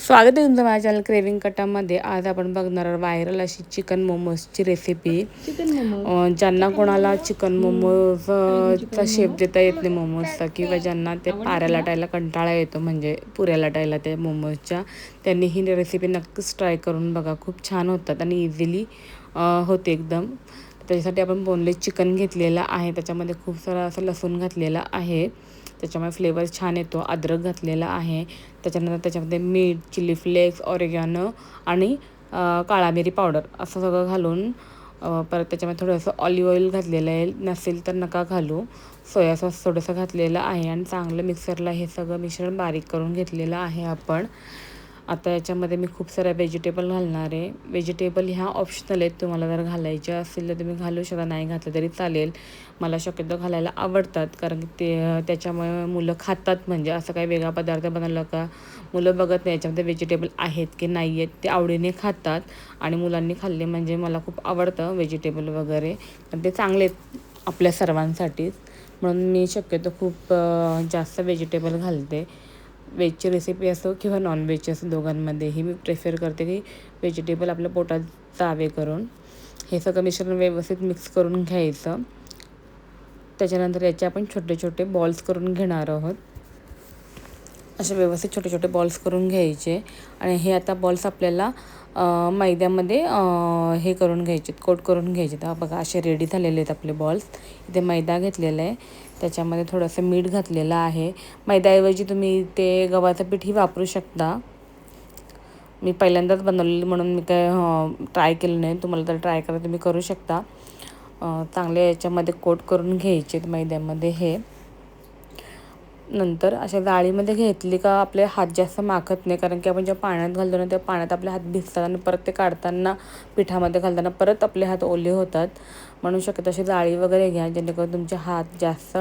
स्वागत आहे तुमचं माझ्या चॅनल क्रेविंग कटामध्ये। आज आपण बघणार व्हायरल अशी चिकन मोमोजची रेसिपी। ज्यांना कोणाला चिकन मोमोजचा शेप देता येत नाही मोमोजचा, किंवा ज्यांना ते पाऱ्या लाटायला कंटाळा येतो, म्हणजे पुऱ्या लाटायला ते मोमोजच्या, त्यांनी ही रेसिपी नक्कीच ट्राय करून बघा। खूप छान होतात आणि इझिली होते एकदम। त्याच्यासाठी आपण बोनलेस चिकन घेतलेला आहे, त्याच्यामध्ये खूप सारा असं लसूण घातलेला आहे, त्याच्यामुळे फ्लेवर छान येतो। अद्रक घातलेला आहे, त्याच्यानंतर त्याच्यामध्ये मीठ, चिली फ्लेक्स, ऑरेगॅनो आणि काळा मिरी पावडर असं सगळं घालून परत त्याच्यामध्ये थोडंसं ऑलिव्ह ऑइल घातलेलं आहे, नसेल तर नका घालू। सोया सॉस थोडंसं घातलेलं आहे आणि चांगलं मिक्सरला हे सगळं मिश्रण बारीक करून घेतलेलं आहे आपण। आता याच्यामध्ये मी खूप साऱ्या व्हेजिटेबल घालणार आहे। व्हेजिटेबल ह्या ऑप्शनल आहेत, तुम्हाला जर घालायचे असेल तर तुम्ही घालू शकता, नाही घातलं तरी चालेल। मला शक्यतो घालायला आवडतात, कारण ते त्याच्यामुळे मुलं खातात। म्हणजे असं काही वेगळा पदार्थ बनवला का मुलं बघत नाही याच्यामध्ये व्हेजिटेबल आहेत की नाही आहेत, ते आवडीने खातात। आणि मुलांनी खाल्ले म्हणजे मला खूप आवडतं व्हेजिटेबल वगैरे, पण ते चांगले आपल्या सर्वांसाठीच, म्हणून मी शक्यतो खूप जास्त व्हेजिटेबल घालते। व्हेजची रेसिपी असो किंवा नॉनव्हेजची असो, दोघांमध्येही मी प्रेफर करते की व्हेजिटेबल आपल्या पोटात जावे करून। हे सगळं मिश्रण व्यवस्थित मिक्स करून घ्यायचं। त्याच्यानंतर याचे आपण छोटे छोटे बॉल्स करून घेणार आहोत। असे व्यवस्थित छोटे छोटे बॉल्स करून घ्यायचे आणि हे आता बॉल्स आपल्याला मैद्यामध्ये हे करून घ्यायचे, कोट करून घ्यायचे। तर बघा असे रेडी झालेले आहेत आपले बॉल्स। इथे मैदा घेतलेला आहे, त्याच्यामध्ये थोडंसं मीठ घातलेलं आहे। मैद्याऐवजी तुम्ही ते गव्हाचं पीठही वापरू शकता। मी पहिल्यांदाच बनवलेली म्हणून मी काय ट्राय केलं नाही, तुम्हाला तर ट्राय करा, तुम्ही करू शकता। चांगले याच्यामध्ये कोट करून घ्यायचे मैद्यामध्ये हे। नंतर अशा जाळीमध्ये घेतली का आपले हात जास्त माखत नाही, कारण की आपण जेव्हा पाण्यात घालतो ना, त्या पाण्यात आपले हात भिजतात आणि परत ते काढताना पिठामध्ये घालताना परत आपले हात ओले होतात। म्हणून शक्यतो अशी जाळी वगैरे घ्या, जेणेकरून तुमचे हात जास्त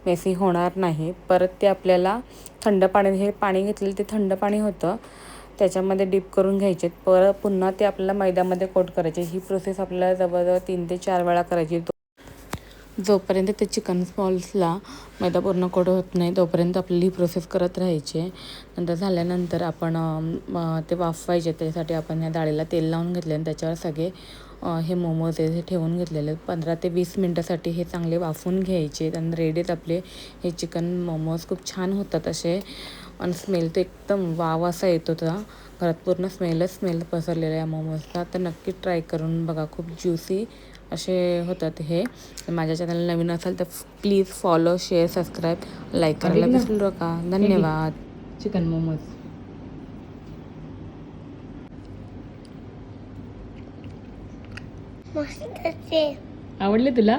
मेसी होणार नाही। परत ते आपल्याला थंड पाणी, हे पाणी घेतलेलं ते थंड पाणी होतं, त्याच्यामध्ये डीप करून घ्यायचे। परत पुन्हा ते आपल्याला मैद्यामध्ये कोट करायचे। ही प्रोसेस आपल्याला जवळजवळ 3 ते 4 वेळा करायची। जोपर्यंत ते चिकन बॉल्सला मैदा पूर्ण कोट होत नाही तोपर्यंत आपल्याला ही प्रोसेस करत राहायची। नंतर झाल्यानंतर आपण ते वाफवायचे, त्यासाठी आपण या डाळीला तेल लावून घेतले आणि त्याच्यावर सगळे हे मोमोज हे ठेवून घेतलेले 15 ते 20 मिनटासाठी हे चांगले वाफवून घ्यायचे। आणि रेडीत आपले हे चिकन मोमोज खूप छान होतात असे, आणि स्मेल तर एकदम वाव असा येतो। तर घरात पूर्ण स्मेल पसरलेला आहे मोमोजचा। तर नक्की ट्राय करून बघा, खूप ज्युसी असे होतात हे। माझ्या चॅनल नवीन असाल तर please follow, share, subscribe, like करायला विसरू नका। धन्यवाद। चिकन मोमोज आवडले तुला?